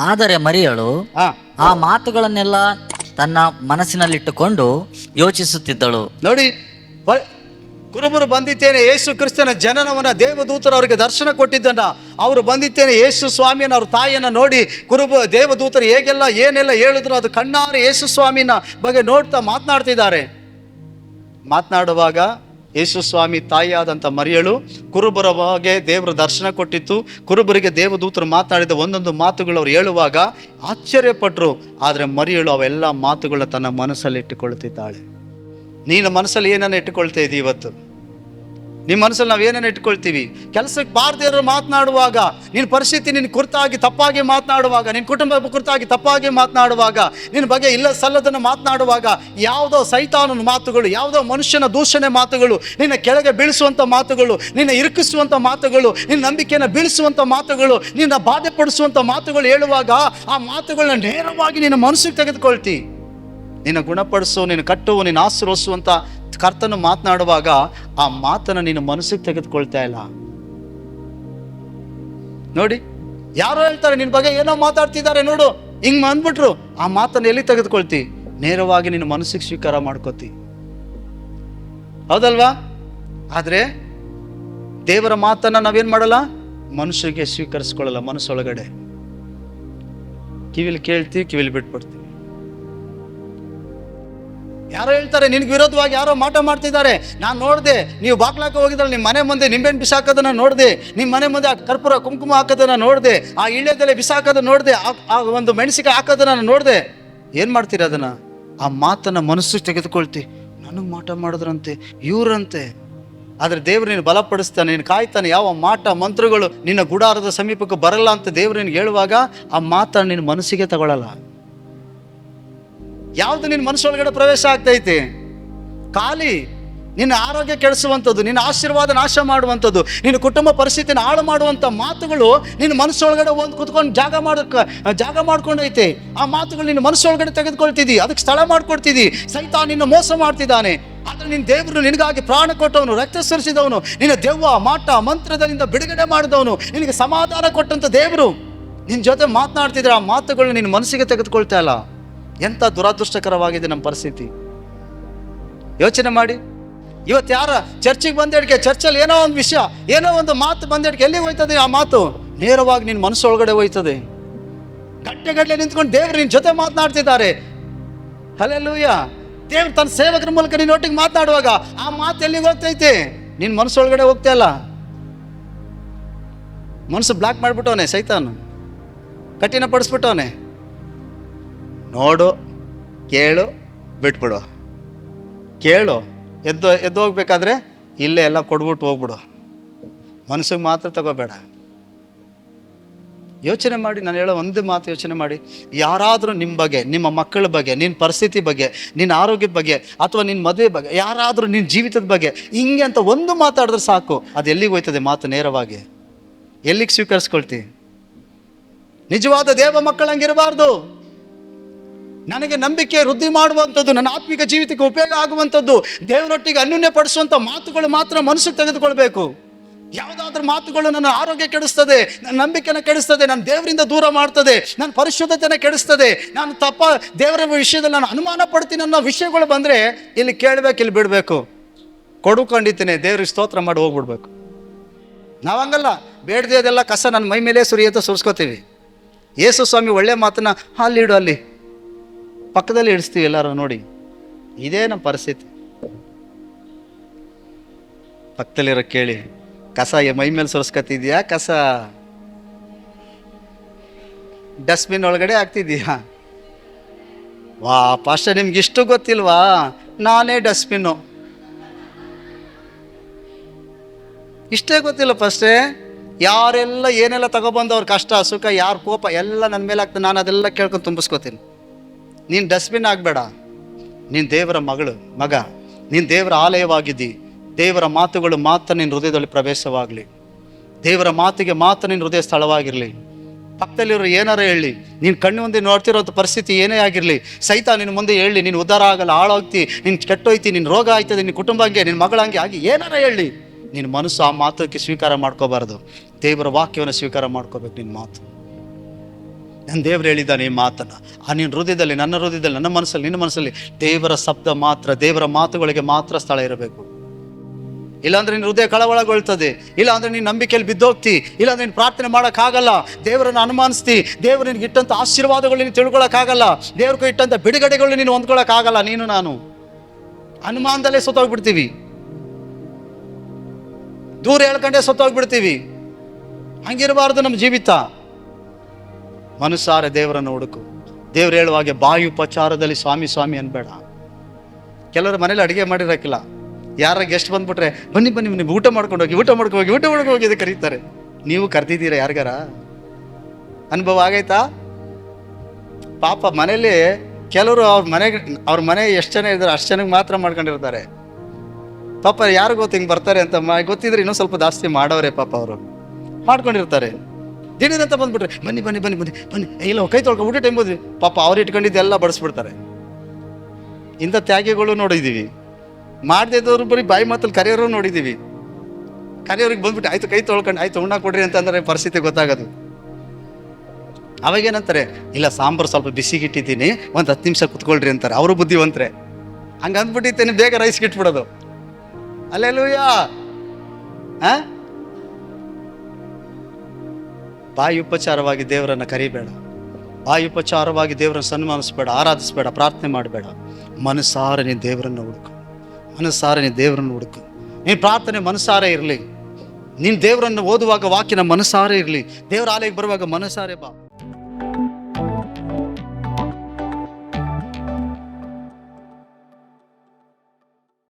ಆದರೆ ಮರಿಯಳು ಹಾ ಆ ಮಾತುಗಳನ್ನೆಲ್ಲ ತನ್ನ ಮನಸ್ಸಿನಲ್ಲಿಟ್ಟುಕೊಂಡು ಯೋಚಿಸುತ್ತಿದ್ದಳು. ನೋಡಿ, ಕುರುಬರು ಬಂದಿದ್ದೇನೆ ಯೇಸು ಕ್ರಿಸ್ತನ ಜನನವನ್ನ ದೇವದೂತರು ಅವರಿಗೆ ದರ್ಶನ ಕೊಟ್ಟಿದ್ದನ್ನ, ಅವರು ಬಂದಿದ್ದೇನೆ ಯೇಸು ಸ್ವಾಮಿಯನ್ನ ಅವ್ರ ತಾಯಿಯನ್ನ ನೋಡಿ ದೇವದೂತರು ಹೇಗೆಲ್ಲ ಏನೆಲ್ಲ ಹೇಳಿದ್ರು ಅದು ಕಣ್ಣಾರೆ ಯೇಸು ಸ್ವಾಮಿನ ಬಗ್ಗೆ ನೋಡ್ತಾ ಮಾತನಾಡ್ತಿದ್ದಾರೆ. ಮಾತನಾಡುವಾಗ ಯೇಸು ಸ್ವಾಮಿ ತಾಯಿಯಾದಂಥ ಮರಿಯಳು ಕುರುಬರ ಬಗ್ಗೆ ದೇವರ ದರ್ಶನ ಕೊಟ್ಟಿತ್ತು. ಕುರುಬರಿಗೆ ದೇವದೂತರು ಮಾತನಾಡಿದ ಒಂದೊಂದು ಮಾತುಗಳು ಅವ್ರು ಹೇಳುವಾಗ ಆಶ್ಚರ್ಯಪಟ್ಟರು. ಆದರೆ ಮರಿಯಳು ಅವೆಲ್ಲ ಮಾತುಗಳ ತನ್ನ ಮನಸ್ಸಲ್ಲಿ ಇಟ್ಟುಕೊಳ್ತಿದ್ದಾಳೆ. ನೀನು ಮನಸ್ಸಲ್ಲಿ ಏನನ್ನ ಇಟ್ಟುಕೊಳ್ತಾ ಇದ್ದೀವಿ ಇವತ್ತು? ನಿಮ್ಮ ಮನಸ್ಸಲ್ಲಿ ನಾವು ಏನನ್ನ ಇಟ್ಕೊಳ್ತೀವಿ? ಕೆಲಸಕ್ಕೆ ಬಾರದೇ ಇರೋ ಮಾತನಾಡುವಾಗ, ನಿನ್ನ ಪರಿಸ್ಥಿತಿ ನಿನ್ನ ಕುರಿತಾಗಿ ತಪ್ಪಾಗಿ ಮಾತನಾಡುವಾಗ, ನಿನ್ನ ಕುಟುಂಬ ಕುರಿತಾಗಿ ತಪ್ಪಾಗಿ ಮಾತನಾಡುವಾಗ, ನಿನ್ನ ಬಗ್ಗೆ ಇಲ್ಲ ಸಲ್ಲದನ್ನು ಮಾತನಾಡುವಾಗ, ಯಾವುದೋ ಸೈತಾನನ ಮಾತುಗಳು, ಯಾವುದೋ ಮನುಷ್ಯನ ದೂಷಣೆ ಮಾತುಗಳು, ನಿನ್ನ ಕೆಳಗೆ ಬೀಳಿಸುವಂಥ ಮಾತುಗಳು, ನಿನ್ನ ಇರುಕಿಸುವಂಥ ಮಾತುಗಳು, ನಿನ್ನ ನಂಬಿಕೆಯನ್ನು ಬೀಳಿಸುವಂಥ ಮಾತುಗಳು, ನಿನ್ನ ಬಾಧೆ ಪಡಿಸುವಂಥ ಮಾತುಗಳು ಹೇಳುವಾಗ ಆ ಮಾತುಗಳನ್ನ ನೇರವಾಗಿ ನಿನ್ನ ಮನಸ್ಸಿಗೆ ತೆಗೆದುಕೊಳ್ತಿ. ನಿನ್ನ ಗುಣಪಡಿಸು, ನಿನ್ನ ಕಟ್ಟು, ನಿನ್ನ ಆಶೀರ್ವದಿಸುವಂಥ ಕರ್ತನು ಮಾತನಾಡುವಾಗ ಆ ಮಾತನ್ನು ನೀನು ಮನಸ್ಸಿಗೆ ತೆಗೆದುಕೊಳ್ತಾ ಇಲ್ಲ. ನೋಡಿ, ಯಾರೋ ಹೇಳ್ತಾರೆ ನಿನ್ನ ಬಗ್ಗೆ ಏನೋ ಮಾತಾಡ್ತಿದ್ದಾರೆ ನೋಡು, ಹಿಂಗ್ ಅಂದ್ಬಿಟ್ರು, ಆ ಮಾತನ್ನು ಎಲ್ಲಿ ತೆಗೆದುಕೊಳ್ತಿ? ನೇರವಾಗಿ ನಿನ್ನ ಮನಸ್ಸಿಗೆ ಸ್ವೀಕಾರ ಮಾಡ್ಕೋತಿ, ಹೌದಲ್ವಾ? ಆದ್ರೆ ದೇವರ ಮಾತನ್ನ ನಾವೇನ್ ಮಾಡಲ್ಲ, ಮನುಷ್ಯರಿಗೆ ಸ್ವೀಕರಿಸ್ಕೊಳ್ಳಲ್ಲ. ಮನಸ್ಸೊಳಗಡೆ ಕಿವಿಲಿ ಕೇಳ್ತೀವಿ, ಕಿವಿಲಿ ಬಿಟ್ಬಿಡ್ತೀವಿ. ಯಾರೋ ಹೇಳ್ತಾರೆ ನಿನ್ಗೆ ವಿರೋಧವಾಗಿ ಯಾರೋ ಮಾಟ ಮಾಡ್ತಿದ್ದಾರೆ, ನಾನು ನೋಡಿದೆ, ನೀವು ಬಾಗ್ಲಾಕ ಹೋಗಿದ್ರೆ ನಿಮ್ಮ ಮನೆ ಮುಂದೆ ನಿಂಬೆಹಣ್ಣು ಬಿಸಾಕೋದನ್ನ ನೋಡಿದೆ, ನಿಮ್ಮ ಮನೆ ಮುಂದೆ ಆ ಕರ್ಪೂರ ಕುಂಕುಮ ಹಾಕೋದನ್ನ ನೋಡಿದೆ, ಆ ಇಳ್ಳೆದೆಲೆ ಬಿಸಾಕೋದನ್ನ ನೋಡಿದೆ, ಆ ಒಂದು ಮೆಣಸಿಕಾಯಿ ಹಾಕೋದನ್ನ ನೋಡಿದೆ. ಏನು ಮಾಡ್ತೀರಿ ಅದನ್ನ? ಆ ಮಾತನ್ನ ಮನಸ್ಸಿಗೆ ತೆಗೆದುಕೊಳ್ತಿ. ನನಗೆ ಮಾಟ ಮಾಡಿದ್ರಂತೆ, ಇವ್ರಂತೆ. ಆದರೆ ದೇವ್ರು ನೀನು ಬಲಪಡಿಸ್ತಾನೆ, ನೀನು ಕಾಯ್ತಾನೆ. ಯಾವ ಮಾಟ ಮಂತ್ರಗಳು ನಿನ್ನ ಗುಡಾರದ ಸಮೀಪಕ್ಕೆ ಬರಲ್ಲ ಅಂತ ದೇವ್ರು ನಿನ್ಗೆ ಹೇಳುವಾಗ ಆ ಮಾತನ್ನು ನಿನ್ನ ಮನಸ್ಸಿಗೆ ತಗೊಳ್ಳಲ್ಲ. ಯಾವುದು ನಿನ್ನ ಮನಸ್ಸೊಳಗಡೆ ಪ್ರವೇಶ ಆಗ್ತೈತಿ? ಖಾಲಿ ನಿನ್ನ ಆರೋಗ್ಯ ಕೆಡಿಸುವಂಥದ್ದು, ನಿನ್ನ ಆಶೀರ್ವಾದ ನಾಶ ಮಾಡುವಂಥದ್ದು, ನಿನ್ನ ಕುಟುಂಬ ಪರಿಸ್ಥಿತಿನ ಹಾಳು ಮಾಡುವಂಥ ಮಾತುಗಳು ನಿನ್ನ ಮನಸ್ಸೊಳಗಡೆ ಒಂದು ಕುತ್ಕೊಂಡು ಜಾಗ ಮಾಡ್ಕೊಂಡೈತೆ. ಆ ಮಾತುಗಳು ನಿನ್ನ ಮನಸ್ಸೊಳಗಡೆ ತೆಗೆದುಕೊಳ್ತಿದ್ದಿ, ಅದಕ್ಕೆ ಸ್ಥಳ ಮಾಡ್ಕೊಡ್ತಿದ್ದಿ. ಸೈತಾನ ನಿನ್ನ ಮೋಸ ಮಾಡ್ತಿದ್ದಾನೆ. ಆದರೆ ನಿನ್ನ ದೇವರು ನಿನಗಾಗಿ ಪ್ರಾಣ ಕೊಟ್ಟವನು, ರಕ್ತ ಸುರಿಸಿದವನು, ನಿನ್ನ ದೆವ್ವ ಮಾಟ ಮಂತ್ರದಿಂದ ಬಿಡುಗಡೆ ಮಾಡಿದವನು, ನಿನಗೆ ಸಮಾಧಾನ ಕೊಟ್ಟಂಥ ದೇವರು ನಿನ್ನ ಜೊತೆ ಮಾತನಾಡ್ತಿದ್ರೆ ಆ ಮಾತುಗಳು ನಿನ್ನ ಮನಸ್ಸಿಗೆ ತೆಗೆದುಕೊಳ್ತಾ ಇಲ್ಲ. ಎಂಥ ದುರಾದೃಷ್ಟಕರವಾಗಿದೆ ನಮ್ಮ ಪರಿಸ್ಥಿತಿ. ಯೋಚನೆ ಮಾಡಿ. ಇವತ್ತು ಯಾರ ಚರ್ಚಿಗೆ ಬಂದೇಳಿಕೆ, ಚರ್ಚಲ್ಲಿ ಏನೋ ಒಂದು ವಿಷಯ, ಏನೋ ಒಂದು ಮಾತು ಬಂದೇಳಿಕೆ, ಎಲ್ಲಿಗೆ ಹೋಯ್ತದೆ ಆ ಮಾತು? ನೇರವಾಗಿ ನಿನ್ನ ಮನಸ್ಸೊಳಗಡೆ ಹೋಯ್ತದೆ. ಗಂಟೆಗಟ್ಟಲೆ ನಿಂತ್ಕೊಂಡು ದೇವರು ನಿನ್ನ ಜೊತೆ ಮಾತನಾಡ್ತಿದ್ದಾರೆ. ಹಲ್ಲೆಲೂಯಾ. ದೇವ್ರು ತನ್ನ ಸೇವಕರ ಮೂಲಕ ನಿನ್ನ ಒಟ್ಟಿಗೆ ಮಾತನಾಡುವಾಗ ಆ ಮಾತು ಎಲ್ಲಿಗೆ ಹೋಗ್ತೈತೆ? ನಿನ್ನ ಮನಸ್ಸೊಳಗಡೆ ಹೋಗ್ತಾ ಇಲ್ಲ. ಮನಸ್ಸು ಬ್ಲಾಕ್ ಮಾಡಿಬಿಟ್ಟವನೆ ಸೈತಾನು, ಕಠಿಣಪಡಿಸ್ಬಿಟ್ಟವನೆ. ನೋಡು, ಕೇಳು, ಬಿಟ್ಬಿಡು. ಕೇಳು, ಎದ್ದು ಹೋಗ್ಬೇಕಾದ್ರೆ ಇಲ್ಲೇ ಎಲ್ಲ ಕೊಡ್ಬಿಟ್ಟು ಹೋಗ್ಬಿಡು. ಮನಸ್ಸಿಗೆ ಮಾತ್ರ ತಗೋಬೇಡ. ಯೋಚನೆ ಮಾಡಿ, ನಾನು ಹೇಳೋ ಒಂದು ಮಾತು ಯೋಚನೆ ಮಾಡಿ. ಯಾರಾದರೂ ನಿಮ್ಮ ಬಗ್ಗೆ, ನಿಮ್ಮ ಮಕ್ಕಳ ಬಗ್ಗೆ, ನಿನ್ನ ಪರಿಸ್ಥಿತಿ ಬಗ್ಗೆ, ನಿನ್ನ ಆರೋಗ್ಯದ ಬಗ್ಗೆ, ಅಥವಾ ನಿನ್ನ ಮದುವೆ ಬಗ್ಗೆ, ಯಾರಾದರೂ ನಿನ್ನ ಜೀವಿತದ ಬಗ್ಗೆ ಹಿಂಗೆ ಅಂತ ಒಂದು ಮಾತಾಡಿದ್ರೆ ಸಾಕು, ಅದು ಎಲ್ಲಿಗೆ ಹೋಯ್ತದೆ ಮಾತು? ನೇರವಾಗಿ ಎಲ್ಲಿಗೆ ಸ್ವೀಕರಿಸ್ಕೊಳ್ತಿ? ನಿಜವಾದ ದೇವ ಮಕ್ಕಳಂಗಿರಬಾರ್ದು. ನನಗೆ ನಂಬಿಕೆ ವೃದ್ಧಿ ಮಾಡುವಂಥದ್ದು, ನನ್ನ ಆತ್ಮಿಕ ಜೀವಿತಕ್ಕೆ ಉಪಯೋಗ ಆಗುವಂಥದ್ದು, ದೇವರೊಟ್ಟಿಗೆ ಅನ್ಯೋನ್ಯ ಪಡಿಸುವಂಥ ಮಾತುಗಳು ಮಾತ್ರ ಮನಸ್ಸಿಗೆ ತೆಗೆದುಕೊಳ್ಬೇಕು. ಯಾವುದಾದ್ರೂ ಮಾತುಗಳು ನನ್ನ ಆರೋಗ್ಯ ಕೆಡಿಸ್ತದೆ, ನನ್ನ ನಂಬಿಕೆನ ಕೆಡಿಸ್ತದೆ, ನನ್ನ ದೇವರಿಂದ ದೂರ ಮಾಡ್ತದೆ, ನನ್ನ ಪರಿಶುದ್ಧತೆನ ಕೆಡಿಸ್ತದೆ, ನಾನು ದೇವರ ವಿಷಯದಲ್ಲಿ ನಾನು ಅನುಮಾನ ಪಡ್ತೀನಿ ಅನ್ನೋ ವಿಷಯಗಳು ಬಂದರೆ ಇಲ್ಲಿ ಕೇಳಬೇಕು, ಇಲ್ಲಿ ಬಿಡಬೇಕು. ಕೊಡುಕೊಂಡಿದ್ದೇನೆ, ದೇವ್ರಿಗೆ ಸ್ತೋತ್ರ ಮಾಡಿ ಹೋಗ್ಬಿಡ್ಬೇಕು. ನಾವಂಗಲ್ಲ, ಬೇಡದೆ ಅದೆಲ್ಲ ಕಸ ನನ್ನ ಮೈ ಮೇಲೆ ಸುರಿಯತ್ತ ಸುರಿಸ್ಕೋತೀವಿ. ಯೇಸು ಸ್ವಾಮಿ ಒಳ್ಳೆ ಮಾತನ್ನ ಅಲ್ಲಿಡು, ಅಲ್ಲಿ ಪಕ್ಕದಲ್ಲಿ ಇಡಿಸ್ತೀವಿ ಎಲ್ಲರೂ. ನೋಡಿ, ಇದೇ ನಮ್ಮ ಪರಿಸ್ಥಿತಿ. ಪಕ್ಕದಲ್ಲಿರೋ ಕೇಳಿ, ಕಸ ಮೈ ಮೇಲೆ ಸುರಿಸ್ಕೊತಿದ್ಯಾ? ಕಸ ಡಸ್ಟ್ಬಿನ್ ಒಳಗಡೆ ಹಾಕ್ತಿದ್ಯಾ? ವಾ ಪಾಸ್ಟರ್, ನಿಮ್ಗೆ ಇಷ್ಟು ಗೊತ್ತಿಲ್ವಾ? ನಾನೇ ಡಸ್ಟ್ಬಿನ್ನು. ಇಷ್ಟೇ ಗೊತ್ತಿಲ್ಲ ಫಸ್ಟೇ. ಯಾರೆಲ್ಲ ಏನೆಲ್ಲ ತಗೊಬಂದು ಅವ್ರ ಕಷ್ಟ ಸುಖ, ಯಾರ ಕೋಪ ಎಲ್ಲ ನನ್ನ ಮೇಲೆ ಆಗ್ತದೆ, ನಾನು ಅದೆಲ್ಲ ಕೇಳ್ಕೊಂಡು ತುಂಬಿಸ್ಕೋತೀನಿ. ನೀನು ಡಸ್ಟ್ಬಿನ್ ಆಗಬೇಡ. ನೀನು ದೇವರ ಮಗ, ನೀನು ದೇವರ ಆಲಯವಾಗಿದ್ದಿ. ದೇವರ ಮಾತುಗಳು ಮಾತ್ರ ನಿನ್ನ ಹೃದಯದಲ್ಲಿ ಪ್ರವೇಶವಾಗಲಿ. ದೇವರ ಮಾತಿಗೆ ಮಾತ್ರ ನಿನ್ನ ಹೃದಯ ಸ್ಥಳವಾಗಿರಲಿ. ಪಕ್ಕದಲ್ಲಿರೋ ಏನಾರ ಹೇಳಿ, ನೀನು ಕಣ್ಣು ಮುಂದೆ ನೋಡ್ತಿರೋಂಥ ಪರಿಸ್ಥಿತಿ ಏನೇ ಆಗಿರಲಿ, ಸಹಿತ ನಿನ್ನ ಮುಂದೆ ಹೇಳಿ, ನೀನು ಉದ್ಧಾರ ಆಗಲ್ಲ, ಹಾಳಾಗ್ತಿ, ನೀನು ಕೆಟ್ಟೋಯ್ತಿ, ನಿನ್ನ ರೋಗ ಆಯ್ತದೆ, ನಿನ್ನ ಕುಟುಂಬ ಹಂಗೆ, ನಿನ್ನ ಮಗಳಂಗೆ ಆಗಿ ಏನಾರ ಹೇಳಿ, ನಿನ್ನ ಮನಸ್ಸು ಆ ಮಾತಕ್ಕೆ ಸ್ವೀಕಾರ ಮಾಡ್ಕೋಬಾರ್ದು. ದೇವರ ವಾಕ್ಯವನ್ನು ಸ್ವೀಕಾರ ಮಾಡ್ಕೋಬೇಕು. ನಿನ್ನ ಮಾತು ನನ್ನ ದೇವರು ಹೇಳಿದ್ದಾನೆ ಈ ಮಾತನ್ನ. ನಿನ್ನ ಹೃದಯದಲ್ಲಿ, ನನ್ನ ಹೃದಯದಲ್ಲಿ, ನನ್ನ ಮನಸ್ಸಲ್ಲಿ, ನಿನ್ನ ಮನಸ್ಸಲ್ಲಿ ದೇವರ ಶಬ್ದ ಮಾತ್ರ, ದೇವರ ಮಾತುಗಳಿಗೆ ಮಾತ್ರ ಸ್ಥಳ ಇರಬೇಕು. ಇಲ್ಲಾಂದ್ರೆ ನಿನ್ನ ಹೃದಯ ಕಳವಳಗೊಳ್ತದೆ, ಇಲ್ಲಾಂದ್ರೆ ನೀನು ನಂಬಿಕೆಯಲ್ಲಿ ಬಿದ್ದೋಗ್ತಿ, ಇಲ್ಲಾಂದ್ರೆ ನೀನು ಪ್ರಾರ್ಥನೆ ಮಾಡೋಕ್ಕಾಗಲ್ಲ, ದೇವರನ್ನು ಅನುಮಾನಿಸ್ತಿ, ದೇವರು ನಿನಗೆ ಇಟ್ಟಂಥ ಆಶೀರ್ವಾದಗಳು ನೀನು ತಿಳ್ಕೊಳಕ್ಕಾಗಲ್ಲ, ದೇವ್ರಿಗೆ ಇಟ್ಟಂಥ ಬಿಡುಗಡೆಗಳು ನೀನು ಹೊಂದ್ಕೊಳಕ್ಕಾಗಲ್ಲ. ನೀನು ನಾನು ಅನುಮಾನದಲ್ಲೇ ಸತ್ತೋಗ್ಬಿಡ್ತೀವಿ, ದೂರ ಹೇಳ್ಕೊಂಡೇ ಸತ್ತೋಗ್ಬಿಡ್ತೀವಿ. ಹಂಗಿರಬಾರ್ದು ನಮ್ಮ ಜೀವಿತ. ಮನಸಾರೆ ದೇವರನ್ನು ಹುಡುಕು. ದೇವ್ರು ಹೇಳುವಾಗೆ ಬಾಯಿ ಉಪಚಾರದಲ್ಲಿ ಸ್ವಾಮಿ ಸ್ವಾಮಿ ಅನ್ಬೇಡ. ಕೆಲವರು ಮನೇಲಿ ಅಡುಗೆ ಮಾಡಿರೋಕ್ಕಿಲ್ಲ, ಯಾರ ಗೆಸ್ಟ್ ಬಂದ್ಬಿಟ್ರೆ ಬನ್ನಿ ಬನ್ನಿ ನೀವು ಊಟ ಮಾಡ್ಕೊಂಡು ಹೋಗಿ, ಊಟ ಮಾಡ್ಕೊಂಡು ಹೋಗಿ ಇದು ಕರೀತಾರೆ. ನೀವು ಕರೆದಿದ್ದೀರಾ ಯಾರಿಗಾರ? ಅನುಭವ ಆಗೈತಾ? ಪಾಪ ಮನೇಲಿ ಕೆಲವರು ಅವ್ರ ಮನೆ ಎಷ್ಟು ಜನ ಇದ್ದಾರೆ ಅಷ್ಟು ಜನಕ್ಕೆ ಮಾತ್ರ ಮಾಡ್ಕೊಂಡಿರ್ತಾರೆ. ಪಾಪ ಯಾರು ಗೊತ್ತು ಹಿಂಗೆ ಬರ್ತಾರೆ ಅಂತ ಗೊತ್ತಿದ್ರೆ ಇನ್ನೂ ಸ್ವಲ್ಪ ಜಾಸ್ತಿ ಮಾಡೋರೆ. ಪಾಪ ಅವರು ಮಾಡ್ಕೊಂಡಿರ್ತಾರೆ. ದಿಢೀರಂತ ಬಂದ್ಬಿಟ್ರೆ ಬನ್ನಿ ಬನ್ನಿ ಬನ್ನಿ ಬನ್ನಿ ಬನ್ನಿ, ಇಲ್ಲ ಕೈ ತೊಳ್ಕೊ ಊಟ ಟೈಮ್ ಹೋದ್ವಿ. ಪಾಪ ಅವ್ರು ಇಟ್ಕೊಂಡಿದ್ದೆಲ್ಲ ಬಡಿಸ್ಬಿಡ್ತಾರೆ. ಇಂಥ ತ್ಯಾಗಿಗಳು ನೋಡಿದ್ದೀವಿ. ಮಾಡದಿದ್ದವ್ರು ಬರೀ ಬಾಯಿ ಮಾತಲ್ಲಿ ಕರೆಯೋರು ನೋಡಿದ್ದೀವಿ. ಕರೆಯೋರಿಗೆ ಬಂದ್ಬಿಟ್ಟು ಆಯ್ತು ಕೈ ತೊಳ್ಕೊಂಡು ಆಯ್ತು ಉಣ್ಣ ಕೊಡ್ರಿ ಅಂತಂದ್ರೆ ಪರಿಸ್ಥಿತಿ ಗೊತ್ತಾಗೋದು. ಅವಾಗೇನಂತಾರೆ, ಇಲ್ಲ ಸಾಂಬಾರು ಸ್ವಲ್ಪ ಬಿಸಿಗಿಟ್ಟಿದ್ದೀನಿ, ಒಂದು 10 ನಿಮಿಷ ಕುತ್ಕೊಳ್ರಿ ಅಂತಾರೆ. ಅವರು ಬುದ್ಧಿವಂತರೆ. ಹಂಗೆ ಅಂದ್ಬಿಟ್ಟಿತ್ತೇನೆ ಬೇಗ ರೈಸ್ಗೆ ಇಟ್ಬಿಡೋದು. ಅಲ್ಲೆಲ್ಲೂಯ್ಯ. ಬಾಯಿ ಉಪಚಾರವಾಗಿ ದೇವರನ್ನು ಕರಿಬೇಡ, ಬಾಯಿ ಉಪಚಾರವಾಗಿ ದೇವರನ್ನು ಸನ್ಮಾನಿಸ್ಬೇಡ, ಆರಾಧಿಸ್ಬೇಡ, ಪ್ರಾರ್ಥನೆ ಮಾಡಬೇಡ. ಮನಸಾರೆ ನೀನು ದೇವರನ್ನು ಹುಡುಕು, ಮನಸಾರೆ ನೀನು ದೇವರನ್ನು ಹುಡುಕು. ನೀನು ಪ್ರಾರ್ಥನೆ ಮನಸಾರೆ ಇರಲಿ, ನೀನು ದೇವರನ್ನು ಓದುವಾಗ ವಾಕ್ಯನ ಮನಸಾರೆ ಇರಲಿ, ದೇವರ ಆಲಯಕ್ಕೆ ಬರುವಾಗ ಮನಸಾರೆ ಬಾ.